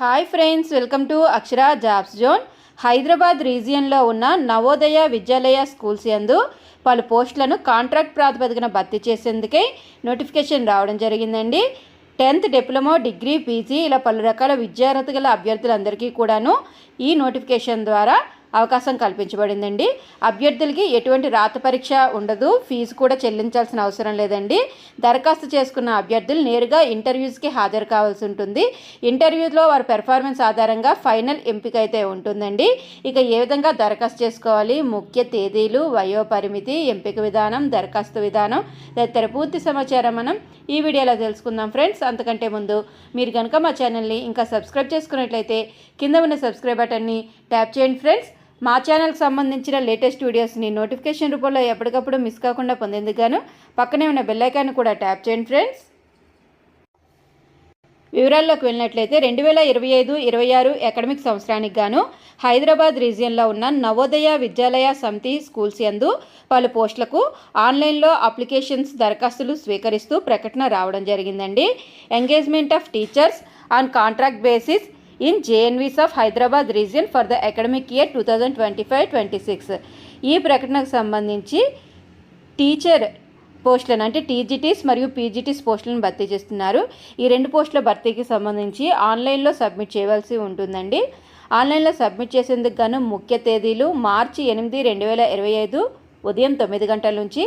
Hi friends, welcome to Akshara jobs zone. Hyderabad రీజియన్లో ఉన్న నవోదయ విద్యాలయ schools యందు పలు పోస్టులను కాంట్రాక్ట్ ప్రాతిపదికన భర్తీ చేసేందుకే నోటిఫికేషన్ రావడం జరిగిందండి. 10th డిప్లొమా, డిగ్రీ, పీజీ ఇలా పలు రకాల విద్యార్హత గల అభ్యర్థులందరికీ కూడాను ఈ నోటిఫికేషన్ ద్వారా అవకాశం కల్పించబడిందండి. అభ్యర్థులకి ఎటువంటి రాత పరీక్ష ఉండదు, ఫీజు కూడా చెల్లించాల్సిన అవసరం లేదండి. దరఖాస్తు చేసుకున్న అభ్యర్థులు నేరుగా ఇంటర్వ్యూస్కి హాజరు కావాల్సి ఉంటుంది. ఇంటర్వ్యూలో వారి పెర్ఫార్మెన్స్ ఆధారంగా ఫైనల్ ఎంపిక అయితే ఉంటుందండి. ఇక ఏ విధంగా దరఖాస్తు చేసుకోవాలి, ముఖ్య తేదీలు, వయోపరిమితి, ఎంపిక విధానం, దరఖాస్తు విధానం తదితర పూర్తి సమాచారం మనం ఈ వీడియోలో తెలుసుకుందాం ఫ్రెండ్స్. అంతకంటే ముందు మీరు కనుక మా ఛానల్ని ఇంకా సబ్స్క్రైబ్ చేసుకున్నట్లయితే కింద ఉన్న సబ్స్క్రైబ్ బటన్ని ట్యాప్ చేయండి ఫ్రెండ్స్. మా ఛానల్కి సంబంధించిన లేటెస్ట్ వీడియోస్ని నోటిఫికేషన్ రూపంలో ఎప్పటికప్పుడు మిస్ కాకుండా పొందేందుకు గాను పక్కనే ఉన్న బెల్ ఐకాన్ కూడా ట్యాప్ చేయండి ఫ్రెండ్స్. వివరాల్లోకి వెళ్ళినట్లయితే 2025-26 అకాడమిక్ సంవత్సరానికి గాను హైదరాబాద్ రీజియన్లో ఉన్న నవోదయ విద్యాలయ సమితి స్కూల్స్ యందు పలు పోస్టులకు ఆన్లైన్లో అప్లికేషన్స్ దరఖాస్తులు స్వీకరిస్తూ ప్రకటన రావడం జరిగిందండి. Engagement of teachers on contract basis in JNVs of Hyderabad region for the academic year 2025-26. ఈ ప్రకటనకు సంబంధించి టీచర్ పోస్టులను అంటే టీజీటీస్ మరియు పీజీటీస్ పోస్టులను భర్తీ చేస్తున్నారు. ఈ 2 పోస్టుల భర్తీకి సంబంధించి ఆన్లైన్లో సబ్మిట్ చేయవలసి ఉంటుందండి. ఆన్లైన్లో సబ్మిట్ చేసేందుకు గాను ముఖ్య తేదీలు మార్చి 8, 2025 ఉదయం 9 గంటల నుంచి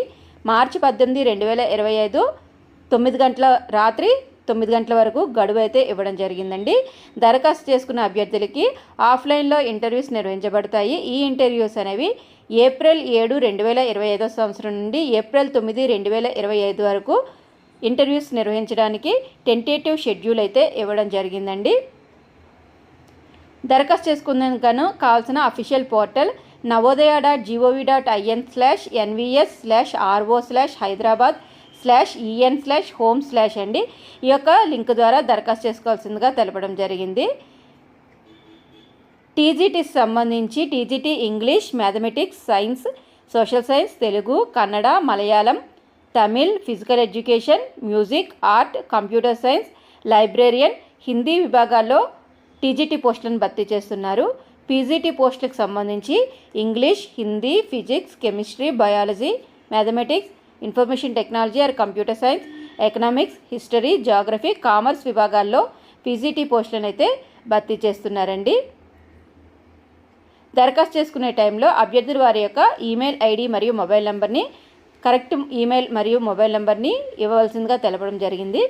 మార్చి 18, 2025 9 గంటల రాత్రి 9 గంటల వరకు గడువు అయితే ఇవ్వడం జరిగిందండి. దరఖాస్తు చేసుకున్న అభ్యర్థులకి ఆఫ్లైన్లో ఇంటర్వ్యూస్ నిర్వహించబడతాయి. ఈ ఇంటర్వ్యూస్ అనేవి ఏప్రిల్ 7, 2025 సంవత్సరం నుండి ఏప్రిల్ 9, 2025 వరకు ఇంటర్వ్యూస్ నిర్వహించడానికి టెంటేటివ్ షెడ్యూల్ అయితే ఇవ్వడం జరిగిందండి. దరఖాస్తు చేసుకునేందుకు గాను కావాల్సిన అఫీషియల్ పోర్టల్ navodaya.gov.in/nvs/ro/hyderabad/en/home/ అండి. ఈ యొక్క లింక్ ద్వారా దరఖాస్తు చేసుకోవాల్సిందిగా తెలపడం జరిగింది. టీజీటీకి సంబంధించి TGT English, mathematics, science, social science, Telugu, Kannada, Malayalam, Tamil, physical education, music, art, computer science, librarian, Hindi విభాగాల్లో టీజీటీ పోస్టులను భర్తీ చేస్తున్నారు. పీజీటీ పోస్టులకు సంబంధించి English, Hindi, physics, chemistry, biology, mathematics, information technology or computer science, economics, history, geography, commerce విభాగాల్లో పీజీటీ పోస్టులను అయితే భర్తీ చేస్తున్నారండి. దరఖాస్తు చేసుకునే టైంలో అభ్యర్థులు వారి యొక్క ఈమెయిల్ ఐడి మరియు మొబైల్ నెంబర్ని కరెక్ట్ ఈమెయిల్ మరియు మొబైల్ నెంబర్ని ఇవ్వవలసిందిగా తెలపడం జరిగింది.